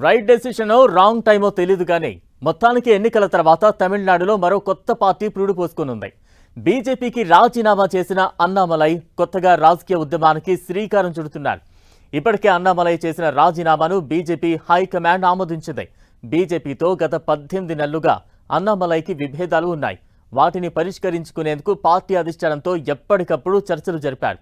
Right డెసిషనో wrong టైమో తెలియదు కానీ మొత్తానికి ఎన్నికల తర్వాత తమిళనాడులో మరో కొత్త పార్టీ పురుడు పోసుకునుంది. బీజేపీకి రాజీనామా చేసిన అన్నామలై కొత్తగా రాజకీయ ఉద్యమానికి శ్రీకారం చుడుతున్నారు. ఇప్పటికే అన్నామలై చేసిన రాజీనామాను బీజేపీ హైకమాండ్ ఆమోదించింది. బీజేపీతో గత 18 నెలలుగా అన్నామలైకి విభేదాలు ఉన్నాయి. వాటిని పరిష్కరించుకునేందుకు పార్టీ అధిష్టానంతో ఎప్పటికప్పుడు చర్చలు జరిపారు.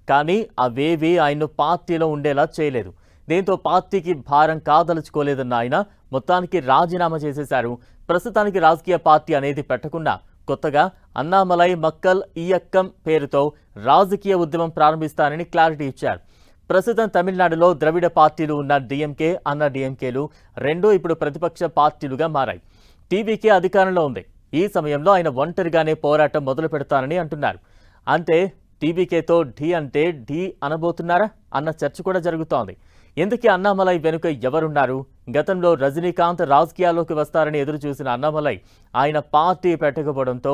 కానీ అవేవీ ఆయన్ను పార్టీలో ఉండేలా చేయలేదు. దీంతో పార్టీకి భారం కాదలుచుకోలేదన్న ఆయన మొత్తానికి రాజీనామా చేసేశారు. ప్రస్తుతానికి రాజకీయ పార్టీ అనేది పెట్టకుండా కొత్తగా అన్నామలై మక్కల్ ఇయక్కం పేరుతో రాజకీయ ఉద్యమం ప్రారంభిస్తారని క్లారిటీ ఇచ్చారు. ప్రస్తుతం తమిళనాడులో ద్రవిడ పార్టీలు ఉన్న డిఎంకే, అన్నా డిఎంకేలు రెండూ ఇప్పుడు ప్రతిపక్ష పార్టీలుగా మారాయి. టీవీకే అధికారంలో ఉంది. ఈ సమయంలో ఆయన ఒంటరిగానే పోరాటం మొదలు పెడతానని అంటున్నారు. అంటే టీవీకేతో ఢీ అంటే ఢీ అనబోతున్నారా అన్న చర్చ కూడా జరుగుతోంది. ఎందుకు అన్నామలై వెనుక ఎవరున్నారు? గతంలో రజనీకాంత్ రాజకీయాల్లోకి వస్తారని ఎదురు చూసిన అన్నామలై ఆయన పార్టీ పెట్టకపోవడంతో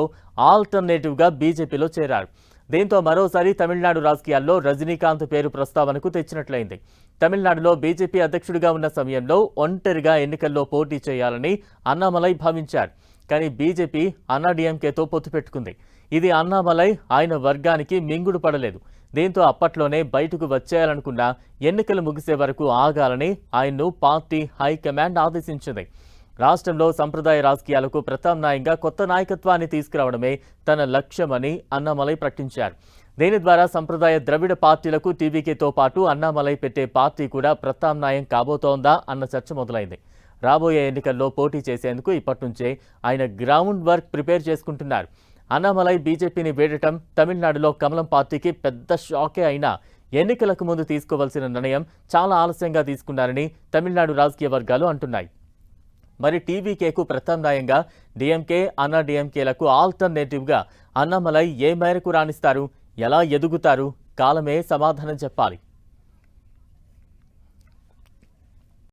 ఆల్టర్నేటివ్గా బీజేపీలో చేరారు. దీంతో మరోసారి తమిళనాడు రాజకీయాల్లో రజనీకాంత్ పేరు ప్రస్తావనకు తెచ్చినట్లయింది. తమిళనాడులో బీజేపీ అధ్యక్షుడిగా ఉన్న సమయంలో ఒంటరిగా ఎన్నికల్లో పోటీ చేయాలని అన్నామలై భావించారు. కానీ బీజేపీ అన్నాడీఎంకేతో పొత్తు పెట్టుకుంది. ఇది అన్నామలై ఆయన వర్గానికి మింగుడు పడలేదు. దీంతో అప్పట్లోనే బయటకు వచ్చేయాలనుకున్న ఎన్నికలు ముగిసే వరకు ఆగాలని ఆయన్ను పార్టీ హైకమాండ్ ఆదేశించింది. రాష్ట్రంలో సంప్రదాయ రాజకీయాలకు ప్రత్యామ్నాయంగా కొత్త నాయకత్వాన్ని తీసుకురావడమే తన లక్ష్యమని అన్నామలై ప్రకటించారు. దీని ద్వారా సంప్రదాయ ద్రవిడ పార్టీలకు టీవీకేతో పాటు అన్నామలై పెట్టే పార్టీ కూడా ప్రత్యామ్నాయం కాబోతోందా అన్న చర్చ మొదలైంది. రాబోయే ఎన్నికల్లో పోటీ చేసేందుకు ఇప్పటి నుంచే ఆయన గ్రౌండ్ వర్క్ ప్రిపేర్ చేసుకుంటున్నారు. అన్నామలై బీజేపీని వీడటం తమిళనాడులో కమలం పార్టీకి పెద్ద షాకే అయినా ఎన్నికలకు ముందు తీసుకోవాల్సిన నిర్ణయం చాలా ఆలస్యంగా తీసుకున్నారని తమిళనాడు రాజకీయ వర్గాలు అంటున్నాయి. మరి టీవీకేకు ప్రత్యామ్నాయంగా డిఎంకే, అన్నా డిఎంకేలకు ఆల్టర్నేటివ్గా అన్నామలై ఏ మేరకు రాణిస్తారు, ఎలా ఎదుగుతారు? కాలమే సమాధానం చెప్పాలి.